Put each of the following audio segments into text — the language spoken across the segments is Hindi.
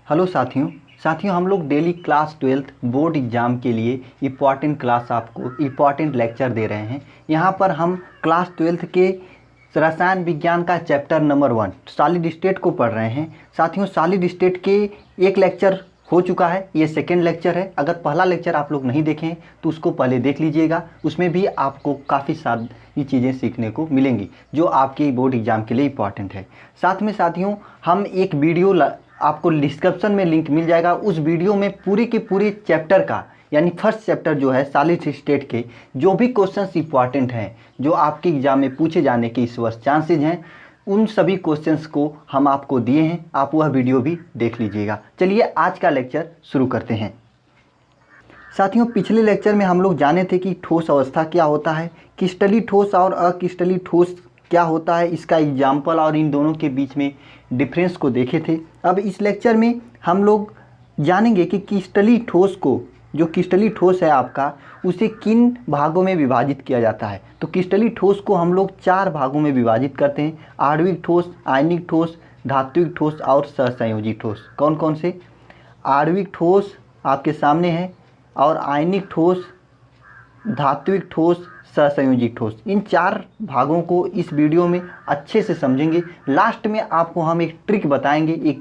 हेलो साथियों हम लोग daily class 12th board exam के लिए इम्पॉर्टेंट क्लास आपको इम्पॉर्टेंट लेक्चर दे रहे हैं। यहाँ पर हम क्लास 12th के रसायन विज्ञान का चैप्टर नंबर 1 सॉलिड स्टेट को पढ़ रहे हैं। साथियों सॉलिड स्टेट के एक लेक्चर हो चुका है, ये सेकेंड लेक्चर है। अगर पहला लेक्चर आप लोग नहीं देखें तो उसको पहले देख लीजिएगा, उसमें भी आपको काफ़ी सारी चीज़ें सीखने को मिलेंगी जो आपके बोर्ड एग्ज़ाम के लिए इम्पॉर्टेंट है। साथ में साथियों हम एक वीडियो आपको डिस्क्रिप्शन में लिंक मिल जाएगा, उस वीडियो में पूरे के पूरे चैप्टर का यानी फर्स्ट चैप्टर जो है सॉलिड स्टेट के जो भी क्वेश्चंस इंपॉर्टेंट हैं जो आपके एग्जाम में पूछे जाने के इस वर्ष चांसेज हैं, उन सभी क्वेश्चंस को हम आपको दिए हैं। आप वह वीडियो भी देख लीजिएगा। चलिए आज का लेक्चर शुरू करते हैं। साथियों पिछले लेक्चर में हम लोग जाने थे कि ठोस अवस्था क्या होता है, क्रिस्टलीय ठोस और अक्रिस्टलीय ठोस क्या होता है, इसका एग्जाम्पल और इन दोनों के बीच में डिफरेंस को देखे थे। अब इस लेक्चर में हम लोग जानेंगे कि क्रिस्टलीय ठोस को, जो क्रिस्टलीय ठोस है आपका, उसे किन भागों में विभाजित किया जाता है। तो क्रिस्टलीय ठोस को हम लोग 4 भागों में विभाजित करते हैं, आणविक ठोस, आयनिक ठोस, धात्विक ठोस और सहसंयोजी ठोस। कौन कौन से? आणविक ठोस आपके सामने है, और आयनिक ठोस, धात्विक ठोस, सहसंयोजी ठोस। इन 4 भागों को इस वीडियो में अच्छे से समझेंगे। लास्ट में आपको हम एक ट्रिक बताएंगे,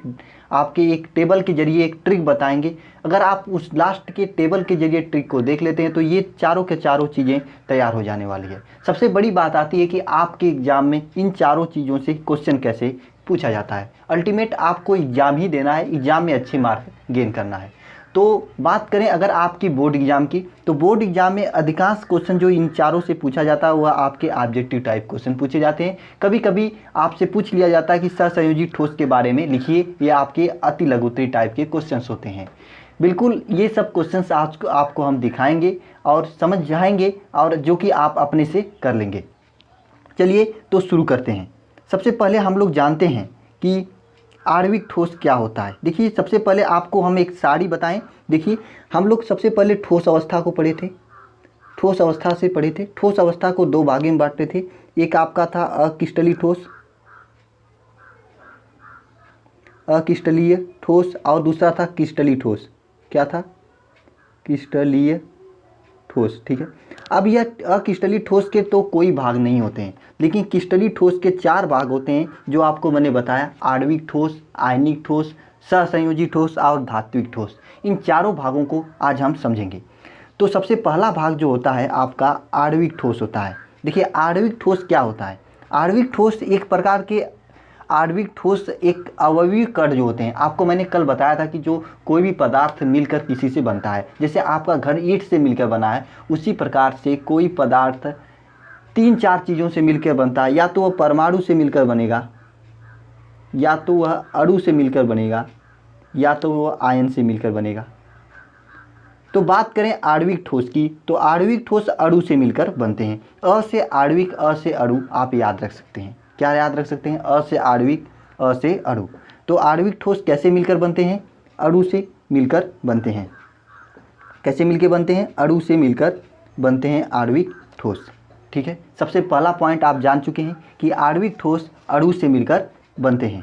आपके एक टेबल के जरिए एक ट्रिक बताएंगे। अगर आप उस लास्ट के टेबल के जरिए ट्रिक को देख लेते हैं तो ये चारों के चारों चीज़ें तैयार हो जाने वाली है। सबसे बड़ी बात आती है कि आपके एग्ज़ाम में इन चारों चीज़ों से क्वेश्चन कैसे पूछा जाता है। अल्टीमेट आपको एग्ज़ाम ही देना है, एग्ज़ाम में अच्छे मार्क गेन करना है। तो बात करें अगर आपकी बोर्ड एग्ज़ाम की, तो बोर्ड एग्ज़ाम में अधिकांश क्वेश्चन जो इन चारों से पूछा जाता है वह आपके ऑब्जेक्टिव टाइप क्वेश्चन पूछे जाते हैं। कभी कभी आपसे पूछ लिया जाता है कि सहसंयोजी ठोस के बारे में लिखिए, ये आपके अति लघुत्तरीय टाइप के क्वेश्चंस होते हैं। बिल्कुल ये सब क्वेश्चंस आज आपको हम दिखाएंगे और समझ जाएंगे, और जो कि आप अपने से कर लेंगे। चलिए तो शुरू करते हैं। सबसे पहले हम लोग जानते हैं कि आणविक ठोस क्या होता है। देखिए सबसे पहले आपको हम एक सारी बताएं। देखिए हम लोग सबसे पहले ठोस अवस्था को पढ़े थे, ठोस अवस्था से पढ़े थे। ठोस अवस्था को 2 भाग में बांटते थे, एक आपका था अक्रिस्टलीय ठोस, अक्रिस्टलीय ठोस, और दूसरा था क्रिस्टलीय ठोस। क्या था? क्रिस्टलीय ठोस। ठीक है। अब यह अक्रिस्टलीय ठोस के तो कोई भाग नहीं होते हैं, लेकिन क्रिस्टलीय ठोस के 4 भाग होते हैं जो आपको मैंने बताया, आणविक ठोस, आयनिक ठोस, सहसंयोजी ठोस और धात्विक ठोस। इन चारों भागों को आज हम समझेंगे। तो सबसे पहला भाग जो होता है आपका आणविक ठोस होता है। देखिए आणविक ठोस क्या होता है। आणविक ठोस एक प्रकार के, आणविक ठोस एक अवयवीय कण जो होते हैं। आपको मैंने कल बताया था कि जो कोई भी पदार्थ मिलकर किसी से बनता है, जैसे आपका घर ईंट से मिलकर बना है, उसी प्रकार से कोई पदार्थ 3-4 चीज़ों से मिलकर बनता है। या तो वह परमाणु से मिलकर बनेगा, या तो वह अणु से मिलकर बनेगा, या तो वह आयन से मिलकर बनेगा। तो बात करें आणविक ठोस की, तो आणविक ठोस अणु से मिलकर बनते हैं। अ से आणविक, अ से अणु आप याद रख सकते हैं। क्या याद रख सकते हैं? अ से आणविक, अ से अणु। तो आणविक ठोस कैसे मिलकर बनते हैं? अणु से मिलकर बनते हैं। कैसे मिलकर बनते हैं? अणु से मिलकर बनते हैं आणविक ठोस। ठीक है, सबसे पहला पॉइंट आप जान चुके हैं कि आणविक ठोस अणु से मिलकर बनते हैं।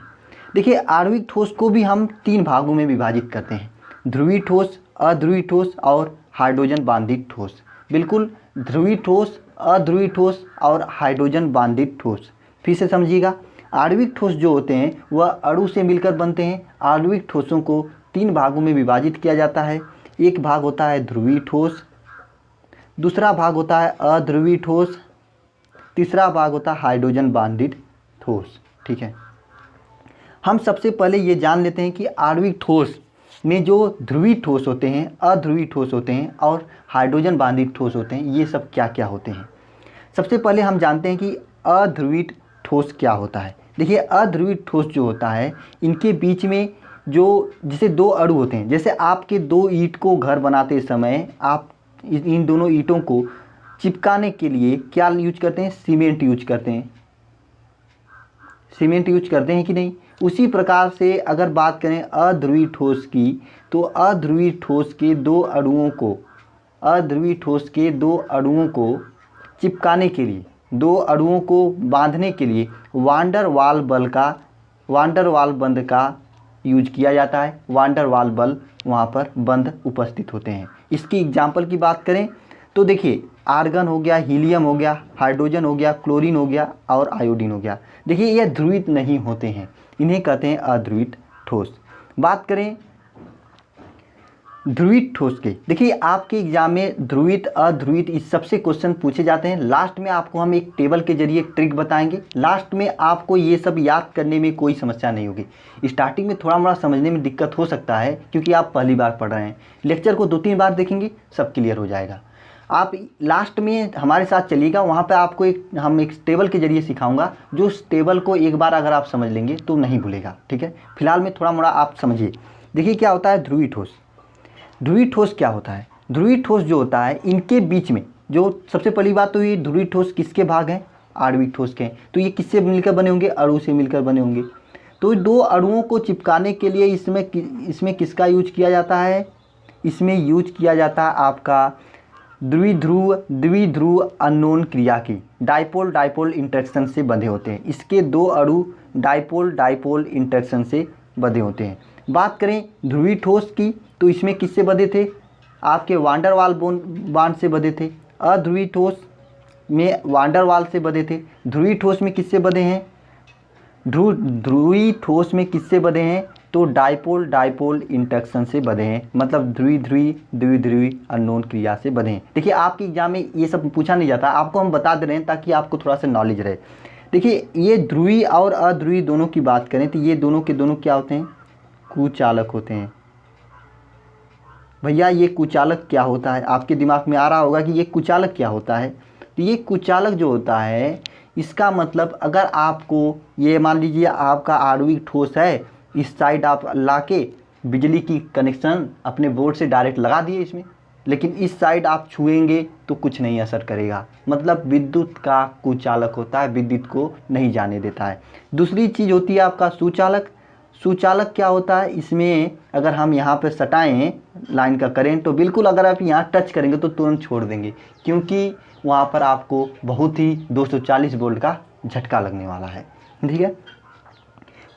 देखिए आणविक ठोस को भी हम 3 भागों में विभाजित करते हैं, ध्रुवीय ठोस, अध्रुवीय ठोस और हाइड्रोजन बांधित ठोस। बिल्कुल, ध्रुवीय ठोस, अध्रुवीय ठोस और हाइड्रोजन बांधित ठोस। फिर से समझिएगा, आणविक ठोस जो होते हैं वह अणु से मिलकर बनते हैं। आणविक ठोसों को 3 भागों में विभाजित किया जाता है। एक भाग होता है ध्रुवीय ठोस, दूसरा भाग होता है अध्रुवीय ठोस, तीसरा भाग होता है हाइड्रोजन बांधित ठोस। ठीक है, हम सबसे पहले ये जान लेते हैं कि आणविक ठोस में जो ध्रुवीय ठोस होते हैं, अध्रुवीय ठोस होते हैं और हाइड्रोजन बांधित ठोस होते हैं, ये सब क्या क्या होते हैं। सबसे पहले हम जानते हैं कि अध्रुवीय ठोस क्या होता है। देखिए अध्रुवीय ठोस जो होता है, इनके बीच में जो जैसे 2 अणु होते हैं, जैसे आपके 2 ईंट को घर बनाते समय आप इन दोनों ईंटों को चिपकाने के लिए क्या यूज करते हैं? सीमेंट यूज करते हैं। सीमेंट यूज करते हैं कि नहीं? उसी प्रकार से अगर बात करें अध्रुवीय ठोस की, तो अध्रुवीय ठोस के 2 अणुओं को, अध्रुवीय ठोस के 2 अणुओं को चिपकाने के लिए, 2 अणुओं को बांधने के लिए वांडर वाल बंध का यूज किया जाता है, वांडर वाल बल वहाँ पर बंद उपस्थित होते हैं। इसकी एग्जाम्पल की बात करें तो देखिए आर्गन हो गया, हीलियम हो गया, हाइड्रोजन हो गया, क्लोरीन हो गया और आयोडीन हो गया। देखिए ये ध्रुवित नहीं होते हैं, इन्हें कहते हैं अध्रुवित ठोस। बात करें ध्रुवित ठोस के, देखिए आपके एग्जाम में ध्रुवित अध्रुवित इस सबसे क्वेश्चन पूछे जाते हैं। लास्ट में आपको हम एक टेबल के जरिए ट्रिक बताएंगे, लास्ट में आपको ये सब याद करने में कोई समस्या नहीं होगी। स्टार्टिंग में थोड़ा मोड़ा समझने में दिक्कत हो सकता है क्योंकि आप पहली बार पढ़ रहे हैं, लेक्चर को 2-3 बार देखेंगे सब क्लियर हो जाएगा। आप लास्ट में हमारे साथ चलिएगा, वहाँ पे आपको हम एक टेबल के जरिए सिखाऊंगा, जो उस टेबल को एक बार अगर आप समझ लेंगे तो नहीं भूलेगा, ठीक है। फिलहाल में थोड़ा मोड़ा आप समझिए। देखिए क्या होता है ध्रुवीय ठोस। ध्रुवीय ठोस क्या होता है? ध्रुवीय ठोस जो होता है इनके बीच में जो सबसे पहली बात तो ये ध्रुवीय ठोस किसके भाग हैं? आणविक ठोस के हैं। तो ये किससे मिलकर बने होंगे? अणु से मिलकर बने होंगे। तो दो अणुओं को चिपकाने के लिए इसमें किसका यूज किया जाता है? इसमें यूज किया जाता है आपका द्विध्रुव अननोन क्रिया की डाइपोल डाइपोल इंटरेक्शन से बंधे होते हैं। इसके दो अणु डाइपोल डाइपोल इंटरेक्शन से बंधे होते हैं। बात करें ध्रुवीय ठोस की तो इसमें किससे बंधे थे? आपके वांडर वाल बांड से बंधे थे। अध्रुवीय ठोस में वांडर वाल से बंधे थे। ध्रुवीय ठोस में किससे बंधे हैं? ध्रुवीय ठोस में किससे बंधे हैं? तो डाइपोल डाइपोल इंटरेक्शन से बंधे हैं, मतलब द्विध्रुवी अननोन क्रिया से बंधे हैं। देखिए आपके एग्जाम में ये सब पूछा नहीं जाता, आपको हम बता दे रहे हैं ताकि आपको थोड़ा सा नॉलेज रहे। देखिए ये ध्रुवीय और अध्रुवीय दोनों की बात करें तो ये दोनों के दोनों क्या होते हैं? कुचालक होते हैं। भैया ये कुचालक क्या होता है? आपके दिमाग में आ रहा होगा कि ये कुचालक क्या होता है। तो ये कुचालक जो होता है इसका मतलब अगर आपको ये मान लीजिए आपका आणविक ठोस है, इस साइड आप लाके बिजली की कनेक्शन अपने बोर्ड से डायरेक्ट लगा दिए इसमें, लेकिन इस साइड आप छुएंगे तो कुछ नहीं असर करेगा, मतलब विद्युत का कुचालक होता है, विद्युत को नहीं जाने देता है। दूसरी चीज़ होती है आपका सुचालक। सुचालक क्या होता है? इसमें अगर हम यहाँ पे सटाएं लाइन का करेंट तो बिल्कुल अगर आप यहाँ टच करेंगे तो तुरंत छोड़ देंगे, क्योंकि वहाँ पर आपको बहुत ही 240 वोल्ट का झटका लगने वाला है, ठीक है।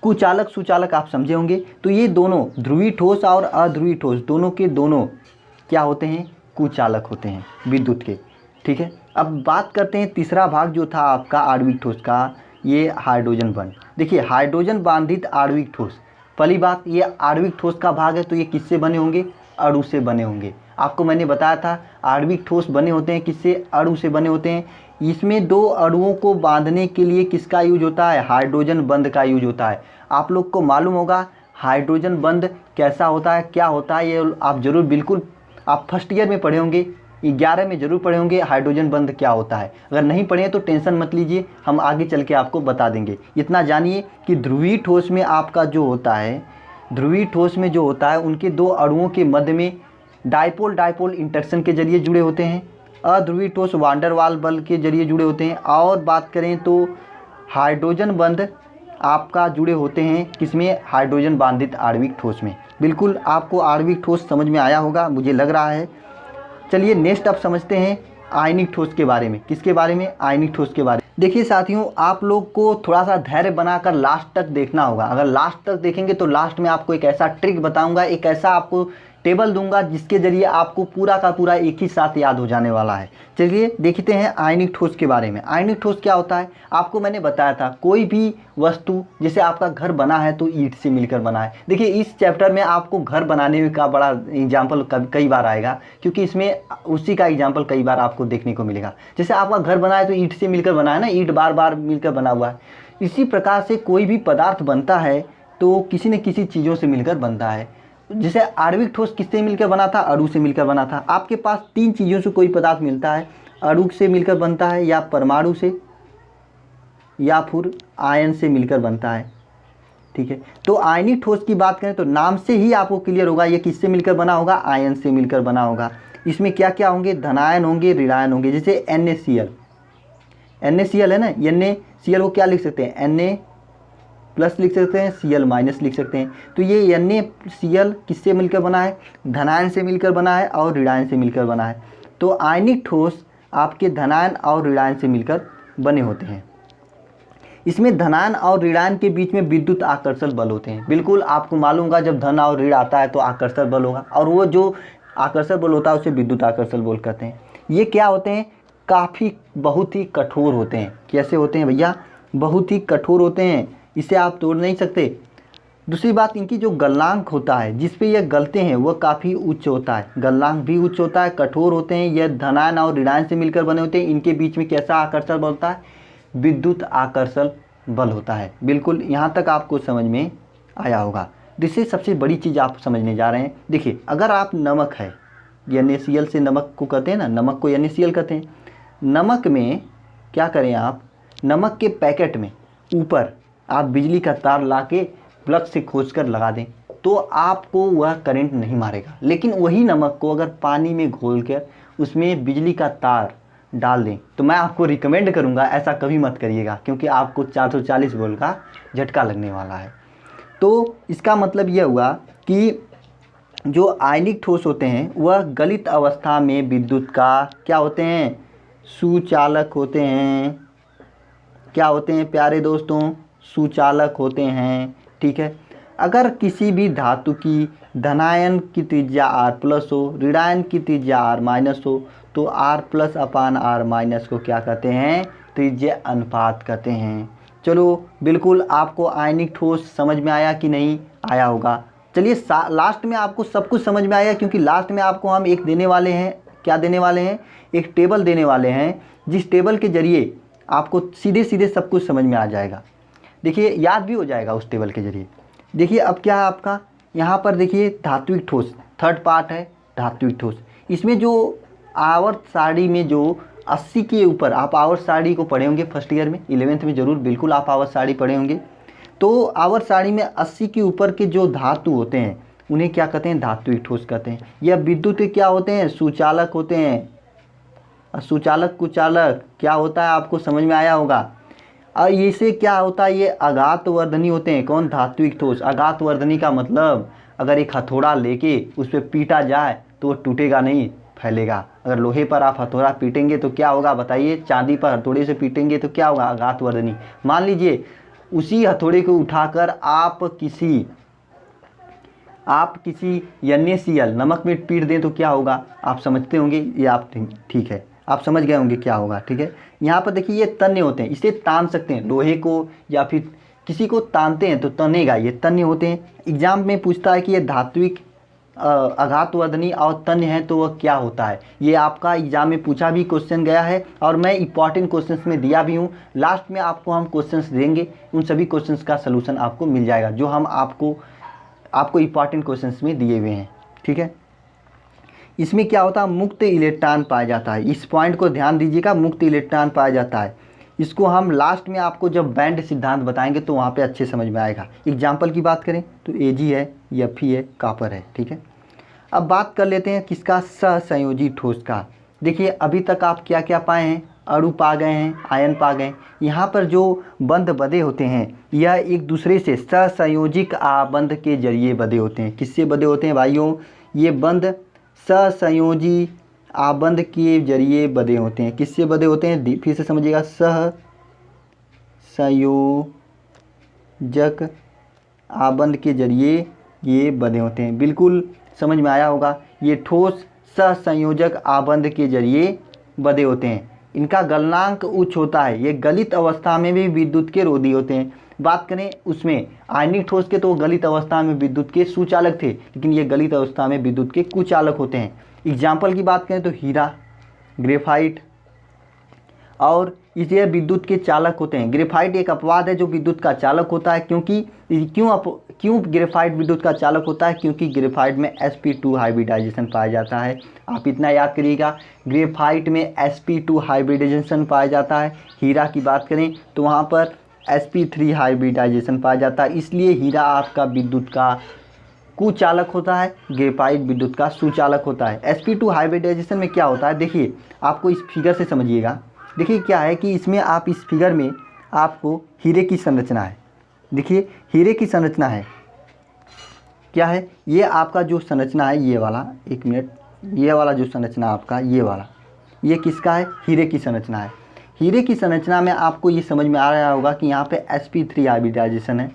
कुचालक सुचालक आप समझे होंगे। तो ये दोनों ध्रुवीय ठोस और अध्रुवीय ठोस दोनों के दोनों क्या होते हैं? कुचालक होते हैं विद्युत के, ठीक है। अब बात करते हैं तीसरा भाग जो था आपका आणविक ठोस का, ये हाइड्रोजन बंध। देखिए हाइड्रोजन बांधित आणविक ठोस, पहली बात ये आणविक ठोस का भाग है तो ये किससे बने होंगे? अणु से बने होंगे। आपको मैंने बताया था आणविक ठोस बने होते हैं किससे? अणु से बने होते हैं। इसमें दो अणुओं को बांधने के लिए किसका यूज होता है? हाइड्रोजन बंध का यूज होता है। आप लोग को मालूम होगा हाइड्रोजन बंध कैसा होता है, क्या होता है, ये आप ज़रूर बिल्कुल आप फर्स्ट ईयर में पढ़े होंगे, 11 में ज़रूर पढ़े होंगे हाइड्रोजन बंध क्या होता है। अगर नहीं पढ़े तो टेंशन मत लीजिए, हम आगे चल के आपको बता देंगे। इतना जानिए कि ध्रुवीय ठोस में आपका जो होता है, ध्रुवीय ठोस में जो होता है उनके दो अणुओं के मध्य में डाइपोल डाइपोल इंटरेक्शन के जरिए जुड़े होते हैं। अध्रुवीय ठोस वांडर वाल बल के जरिए जुड़े होते हैं। और बात करें तो हाइड्रोजन बंध आपका जुड़े होते हैं किसमें? हाइड्रोजन बांधित आणविक ठोस में। बिल्कुल आपको आणविक ठोस समझ में आया होगा मुझे लग रहा है। चलिए नेक्स्ट अब समझते हैं आयनिक ठोस के बारे में। किसके बारे में? आयनिक ठोस के बारे में। देखिए साथियों आप लोग को थोड़ा सा धैर्य बनाकर लास्ट तक देखना होगा। अगर लास्ट तक देखेंगे तो लास्ट में आपको एक ऐसा ट्रिक बताऊंगा, एक ऐसा आपको टेबल दूंगा जिसके जरिए आपको पूरा का पूरा एक ही साथ याद हो जाने वाला है। चलिए देखते हैं आयनिक ठोस के बारे में। आयनिक ठोस क्या होता है? आपको मैंने बताया था कोई भी वस्तु, जैसे आपका घर बना है तो ईंट से मिलकर बना है। देखिए इस चैप्टर में आपको घर बनाने का बड़ा एग्जाम्पल कई बार आएगा, क्योंकि इसमें उसी का एग्जाम्पल कई बार आपको देखने को मिलेगा। जैसे आपका घर बना है तो ईंट से मिलकर बना है ना, ईंट बार बार मिलकर बना हुआ है। इसी प्रकार से कोई भी पदार्थ बनता है तो किसी न किसी चीज़ों से मिलकर बनता है। जैसे आणविक ठोस किससे मिलकर बना था? अणु से मिलकर बना था। आपके पास 3 चीज़ों से कोई पदार्थ मिलता है, अणु से मिलकर बनता है, या परमाणु से, या फिर आयन से मिलकर बनता है, ठीक है। तो आयनिक ठोस की बात करें तो नाम से ही आपको क्लियर होगा ये किससे मिलकर बना होगा? आयन से मिलकर बना होगा। इसमें क्या क्या होंगे? धनायन होंगे, ऋणायन होंगे। जैसे NaCl है ना, NaCl को क्या लिख सकते हैं? Na प्लस लिख सकते हैं, Cl माइनस लिख सकते हैं। तो ये NaCl किससे मिलकर बना है? धनायन से मिलकर बना है और ऋणायन से मिलकर बना है। तो आयनिक ठोस आपके धनायन और ऋणायन से मिलकर बने होते हैं। इसमें धनायन और ऋणायन के बीच में विद्युत आकर्षण बल होते हैं। बिल्कुल आपको मालूम होगा, जब धन और ऋण आता है तो आकर्षण बल होगा, और वो जो आकर्षण बल होता है उसे विद्युत आकर्षण बल कहते हैं। ये क्या होते हैं, काफ़ी बहुत ही कठोर होते हैं। कैसे होते हैं भैया, बहुत ही कठोर होते हैं, इसे आप तोड़ नहीं सकते। दूसरी बात, इनकी जो गलनांक होता है जिस पे ये गलते हैं वह काफ़ी उच्च होता है, गलनांक भी उच्च होता है, कठोर होते हैं। यह धनायन और ऋणायन से मिलकर बने होते हैं। इनके बीच में कैसा आकर्षण बल होता है, विद्युत आकर्षण बल होता है। बिल्कुल यहाँ तक आपको समझ में आया होगा। दूसरी सबसे बड़ी चीज़ आप समझने जा रहे हैं, देखिए अगर आप नमक है, NaCl से नमक को कहते हैं ना, नमक को NaCl कहते हैं। नमक में क्या करें आप, नमक के पैकेट में ऊपर आप बिजली का तार ला के प्लग से खोज कर लगा दें तो आपको वह करंट नहीं मारेगा। लेकिन वही नमक को अगर पानी में घोल कर उसमें बिजली का तार डाल दें तो मैं आपको रिकमेंड करूंगा ऐसा कभी मत करिएगा, क्योंकि आपको 440 वोल्ट का झटका लगने वाला है। तो इसका मतलब यह हुआ कि जो आयनिक ठोस होते हैं वह गलित अवस्था में विद्युत का क्या होते हैं, सुचालक होते हैं। क्या होते हैं प्यारे दोस्तों, सुचालक होते हैं। ठीक है, अगर किसी भी धातु की धनायन की त्रिज्या R+ हो, ऋणायन की त्रिज्या R- हो, तो R+/R- को क्या कहते हैं, त्रिज्या अनुपात कहते हैं। चलो बिल्कुल आपको आयनिक ठोस समझ में आया कि नहीं आया होगा। चलिए लास्ट में आपको सब कुछ समझ में आया, क्योंकि लास्ट में आपको हम एक देने वाले हैं, क्या देने वाले हैं, एक टेबल देने वाले हैं, जिस टेबल के जरिए आपको सीधे सीधे सब कुछ समझ में आ जाएगा। देखिए याद भी हो जाएगा उस टेबल के जरिए। देखिए अब क्या है आपका, यहाँ पर देखिए धात्विक ठोस, थर्ड पार्ट है धात्विक ठोस। इसमें जो आवर्त सारणी में जो 80 के ऊपर, आप आवर्त सारणी को पढ़े होंगे फर्स्ट ईयर में, 11th में जरूर बिल्कुल आप आवर्त सारणी पढ़े होंगे। तो आवर्त सारणी में 80 के ऊपर के जो धातु होते हैं उन्हें क्या कहते हैं, धात्विक ठोस कहते हैं। यह विद्युत के क्या होते हैं, सुचालक होते हैं। सुचालक कुचालक क्या होता है आपको समझ में आया होगा। और इसे क्या होता है, ये आघातवर्धनी होते हैं। कौन, धात्विक ठोस। आघातवर्धनी का मतलब अगर एक हथौड़ा लेके उस पर पीटा जाए तो वो टूटेगा नहीं, फैलेगा। अगर लोहे पर आप हथौड़ा पीटेंगे तो क्या होगा बताइए, चांदी पर हथौड़े से पीटेंगे तो क्या होगा, आघातवर्धनी। मान लीजिए उसी हथौड़े को उठाकर आप किसी NaCl नमक में पीट दें तो क्या होगा, आप समझते होंगे ये, आप ठीक है आप समझ गए होंगे क्या होगा। ठीक है, यहाँ पर देखिए ये तन्य होते हैं, इसे तान सकते हैं, लोहे को या फिर किसी को तानते हैं तो तनेगा, ये तन्य होते हैं। एग्जाम में पूछता है कि ये धात्विक आघातवर्धनी और तन्य है तो वह क्या होता है। ये आपका एग्जाम में पूछा भी क्वेश्चन गया है और मैं इंपॉर्टेंट क्वेश्चंस में दिया भी हूँ। लास्ट में आपको हम क्वेश्चंस देंगे, उन सभी क्वेश्चंस का सलूशन आपको मिल जाएगा जो हम आपको इंपॉर्टेंट क्वेश्चंस में दिए हुए हैं। ठीक है, इसमें क्या होता है, मुक्त इलेक्ट्रॉन पाया जाता है। इस पॉइंट को ध्यान दीजिएगा, मुक्त इलेक्ट्रॉन पाया जाता है। इसको हम लास्ट में आपको जब बैंड सिद्धांत बताएंगे तो वहाँ पे अच्छे समझ में आएगा। एग्जाम्पल की बात करें तो Ag है, Fe है, कापर है। ठीक है, अब बात कर लेते हैं किसका, सहसंयोजी ठोस का। देखिए अभी तक आप क्या क्या पाए हैं, अणु पा गए हैं, आयन पा गए। यहाँ पर जो बंध बंधे होते हैं यह एक दूसरे से सहसंयोजिक आबंध के जरिए बंधे होते हैं। किससे बंधे होते हैं भाइयों, ये बंध सहसंयोजी आबंध के जरिए बंधे होते हैं। किससे बंधे होते हैं, फिर से समझिएगा, सहसंयोजक आबंध के जरिए ये बंधे होते हैं। बिल्कुल समझ में आया होगा, ये ठोस सहसंयोजक आबंध के जरिए बंधे होते हैं। इनका गलनांक उच्च होता है, ये गलित अवस्था में भी विद्युत के रोधी होते हैं। बात करें उसमें आयनिक ठोस के तो गलित अवस्था में विद्युत के सुचालक थे, लेकिन ये गलित अवस्था में विद्युत के कुचालक होते हैं। एग्जाम्पल की बात करें तो हीरा, ग्रेफाइट, और इसे विद्युत के चालक होते हैं। ग्रेफाइट एक अपवाद है जो विद्युत का चालक होता है, क्योंकि क्यों ग्रेफाइट विद्युत का चालक होता है, क्योंकि ग्रेफाइट में sp2 हाइब्रिडाइजेशन पाया जाता है। आप इतना याद करिएगा, ग्रेफाइट में sp2 हाइब्रिडाइजेशन पाया जाता है। हीरा की बात करें तो वहाँ पर sp3 हाइब्रिडाइजेशन पाया जाता है, इसलिए हीरा आपका विद्युत का कुचालक होता है, ग्रेफाइट विद्युत का सुचालक होता है। sp2 हाइब्रिडाइजेशन में क्या होता है, देखिए आपको इस फिगर से समझिएगा। देखिए क्या है कि इसमें आप इस फिगर में आपको हीरे की संरचना है। देखिए हीरे की संरचना है, क्या है, ये आपका जो संरचना है ये वाला, एक मिनट, ये वाला जो संरचना आपका ये वाला, ये किसका है, हीरे की संरचना है। हीरे की संरचना में आपको ये समझ में आ रहा होगा कि यहाँ पे sp3 हाइब्रिडाइजेशन है।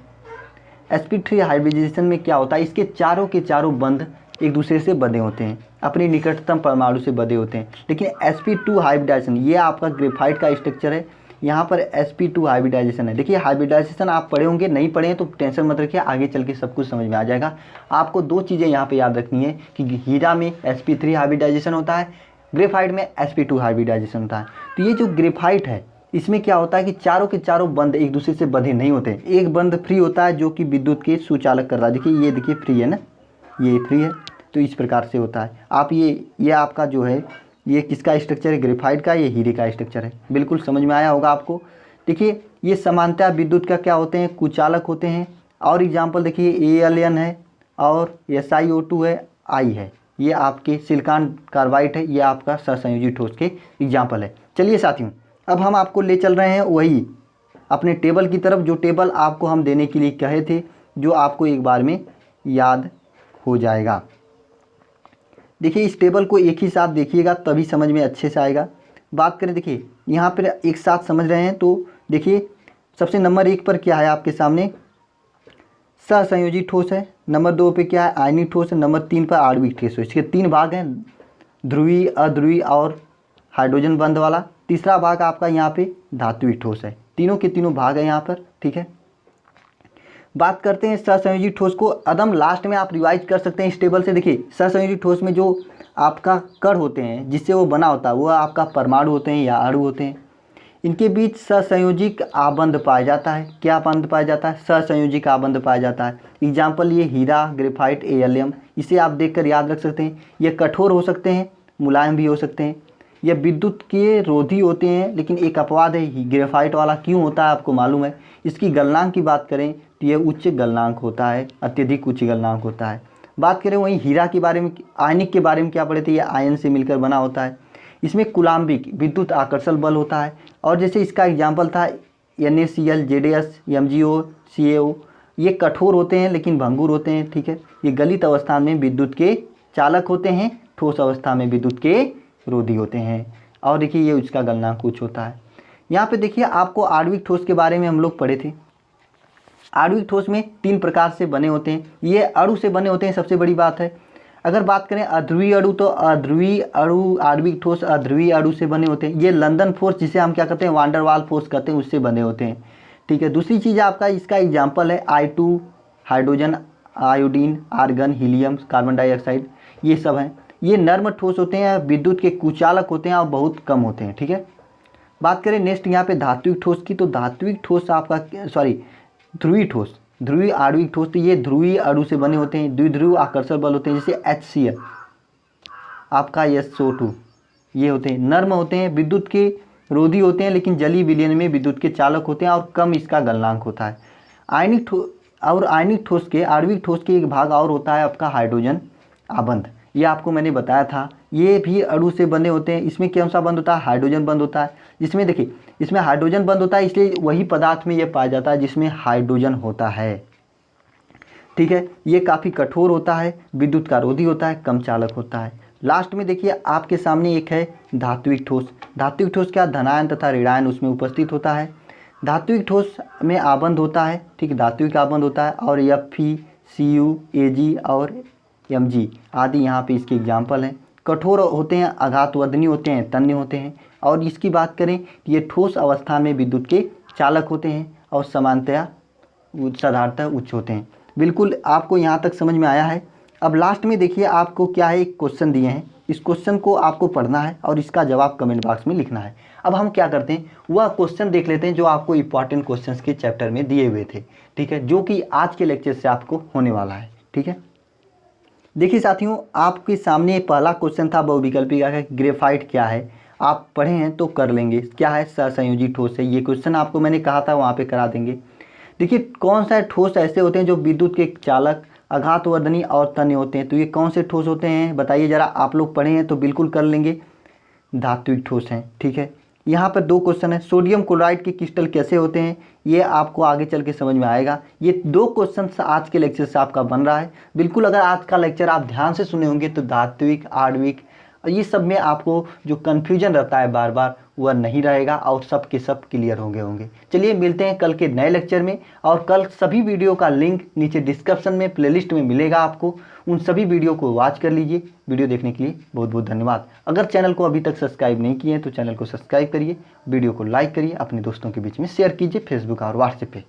sp3 हाइब्रिडाइजेशन में क्या होता है, इसके चारों के चारों बंध एक दूसरे से बंधे होते हैं, अपनी निकटतम परमाणु से बंधे होते हैं। लेकिन sp2 हाइब्रिडाइजेशन ये आपका ग्रेफाइट का स्ट्रक्चर है, यहाँ पर sp2 हाइब्रिडाइजेशन है। देखिए हाइब्रिडाइजेशन आप पढ़े होंगे, नहीं पढ़े हैं तो टेंशन मत रखिए, आगे चल के सब कुछ समझ में आ जाएगा। आपको दो चीज़ें यहाँ पे याद रखनी है कि हीरा में sp3 हाइब्रिडाइजेशन होता है, ग्रेफाइट में sp2 हाइब्रिडाइजेशन होता है। तो ये जो ग्रेफाइट है इसमें क्या होता है कि चारों के चारों बंध एक दूसरे से बंधे नहीं होते, एक बंध फ्री होता है जो कि विद्युत के सुचालक कर रहा है। देखिए ये देखिए फ्री है ना, ये फ्री है, तो इस प्रकार से होता है। आप ये आपका जो है ये किसका स्ट्रक्चर है, ग्रेफाइट का, ये हीरे का स्ट्रक्चर है। बिल्कुल समझ में आया होगा आपको। देखिए ये सामान्यतः विद्युत का क्या होते हैं, कुचालक होते हैं। और एग्जाम्पल देखिए ALN है और SiO2 है, I है, ये आपके सिलिकॉन कार्बाइड है, ये आपका सहसंयोजी ठोस के एग्जाम्पल है। चलिए साथियों, अब हम आपको ले चल रहे हैं वही अपने टेबल की तरफ, जो टेबल आपको हम देने के लिए कहे थे, जो आपको एक बार में याद हो जाएगा। देखिए इस टेबल को एक ही साथ देखिएगा तभी समझ में अच्छे से आएगा। बात करें, देखिए यहाँ पर एक साथ समझ रहे हैं तो देखिए सबसे नंबर 1 पर क्या है आपके सामने, सहसंयोजी ठोस है। नंबर 2 पे क्या है, आयनिक ठोस है। नंबर 3 पर आणविक ठोस है। इसके 3 भाग हैं, ध्रुवीय, अध्रुवीय और हाइड्रोजन बंध वाला। तीसरा भाग आपका यहाँ पे धात्विक ठोस है। तीनों के तीनों भाग है यहाँ पर, ठीक है। बात करते हैं सहसंयोजी ठोस को, अदम लास्ट में आप रिवाइज कर सकते हैं इस टेबल से। देखिए सहसंयोजी ठोस में जो आपका कण होते हैं जिससे वो बना होता है वो आपका परमाणु होते हैं या अणु होते हैं। इनके बीच सहसंयोजिक आबंध पाया जाता है। क्या आबंध पाया जाता है, सहसंयोजिक आबंध पाया जाता है। एग्जाम्पल ये हीरा, ग्रेफाइट, ALM, इसे आप देखकर याद रख सकते हैं। ये कठोर हो सकते हैं, मुलायम भी हो सकते हैं। ये विद्युत के रोधी होते हैं, लेकिन एक अपवाद है ग्रेफाइट वाला। क्यों होता है आपको मालूम है। इसकी गलनांक की बात करें तो ये उच्च गलनांक होता है, अत्यधिक उच्च गलनांक होता है। बात करें वहीं हीरा के बारे में, आयनिक के बारे में क्या पढ़े थे, ये आयन से मिलकर बना होता है। इसमें कुलाम्बिक विद्युत आकर्षण बल होता है। और जैसे इसका एग्जाम्पल था NaCl, ZS, MgO, CaO, ये कठोर होते हैं लेकिन भंगुर होते हैं, ठीक है। ये गलित अवस्था में विद्युत के चालक होते हैं, ठोस अवस्था में विद्युत के रोधी होते हैं। और देखिए ये उसका गलनांक कुछ होता है। यहाँ पे देखिए आपको आणविक ठोस के बारे में हम लोग पढ़े थे। आणविक ठोस में 3 प्रकार से बने होते हैं, ये अणु से बने होते हैं, सबसे बड़ी बात है। अगर बात करें अध्रुवीय अणु तो अध्रुवीय अणु, आणविक ठोस अध्रुवीय अणु से बने होते हैं। ये लंदन फोर्स जिसे हम क्या कहते हैं, वांडर वाल फोर्स कहते हैं, उससे बने होते हैं, ठीक है। दूसरी चीज़ आपका इसका एग्जाम्पल है I2, hydrogen, iodine, argon, helium, carbon dioxide, ये सब हैं। ये नर्म ठोस होते हैं, विद्युत के कुचालक होते हैं और बहुत कम होते हैं, ठीक है। बात करें नेक्स्ट यहाँ पे धात्विक ठोस की, तो धात्विक ठोस आपका ध्रुवीय ठोस, ध्रुवीय आणविक ठोस, तो ये ध्रुवीय अणु से बने होते हैं। द्विध्रुव आकर्षण बल होते हैं, जैसे HCl, आपका SO2, ये होते हैं। नर्म होते हैं, विद्युत के रोधी होते हैं, लेकिन जलीय विलयन में विद्युत के चालक होते हैं और कम इसका गलनांक होता है। आयनिक ठोस और आयनिक ठोस के, आणविक ठोस के एक भाग और होता है आपका हाइड्रोजन आबंध। ये आपको मैंने बताया था, ये भी अणु से बने होते हैं। इसमें कौन सा बंध होता है, हाइड्रोजन बंध होता है। जिसमें देखिए इसमें हाइड्रोजन बंध होता है, इसलिए वही पदार्थ में ये पाया जाता है जिसमें हाइड्रोजन होता है, ठीक है। ये काफ़ी कठोर होता है, विद्युत का रोधी होता है, कम चालक होता है। लास्ट में देखिए आपके सामने एक है धात्विक ठोस। धात्विक ठोस क्या, धनायन तथा ऋणायन उसमें उपस्थित होता है। धात्विक ठोस में आबंध होता है, ठीक, धात्विक आबंध होता है। और Fe, Cu, Ag और Mg आदि यहाँ पे इसके एग्जाम्पल हैं। कठोर होते हैं, आघातवर्धनी होते हैं, तन्य होते हैं। और इसकी बात करें ये ठोस अवस्था में विद्युत के चालक होते हैं और समानतया साधारणतः उच्च होते हैं। बिल्कुल आपको यहाँ तक समझ में आया है। अब लास्ट में देखिए आपको क्या है, एक क्वेश्चन दिए हैं। इस क्वेश्चन को आपको पढ़ना है और इसका जवाब कमेंट बॉक्स में लिखना है। अब हम क्या करते हैं, वह क्वेश्चन देख लेते हैं जो आपको इंपॉर्टेंट क्वेश्चंस के चैप्टर में दिए हुए थे, ठीक है, जो कि आज के लेक्चर से आपको होने वाला है, ठीक है। देखिए साथियों, आपके सामने पहला क्वेश्चन था बहुविकल्पी का, ग्रेफाइट क्या है। आप पढ़े हैं तो कर लेंगे, क्या है, सहसंयोजी ठोस है। ये क्वेश्चन आपको मैंने कहा था वहाँ पे करा देंगे। देखिए कौन सा ठोस ऐसे होते हैं जो विद्युत के चालक, आघातवर्धनी और तन्य होते हैं। तो ये कौन से ठोस होते हैं बताइए ज़रा। आप लोग पढ़े हैं तो बिल्कुल कर लेंगे, धात्विक ठोस हैं, ठीक है। यहाँ पर 2 क्वेश्चन है, सोडियम क्लोराइड के क्रिस्टल कैसे होते हैं, ये आपको आगे चल के समझ में आएगा। ये 2 क्वेश्चन आज के लेक्चर से आपका बन रहा है। बिल्कुल अगर आज का लेक्चर आप ध्यान से सुने होंगे तो धात्विक, आणविक, ये सब में आपको जो कन्फ्यूजन रहता है बार बार, वह नहीं रहेगा और सब के सब क्लियर होंगे। चलिए मिलते हैं कल के नए लेक्चर में। और कल सभी वीडियो का लिंक नीचे डिस्क्रिप्शन में प्लेलिस्ट में मिलेगा आपको, उन सभी वीडियो को वॉच कर लीजिए। वीडियो देखने के लिए बहुत बहुत धन्यवाद। अगर चैनल को अभी तक सब्सक्राइब नहीं किए हैं तो चैनल को सब्सक्राइब करिए, वीडियो को लाइक करिए, अपने दोस्तों के बीच में शेयर कीजिए फेसबुक और व्हाट्सएप पे।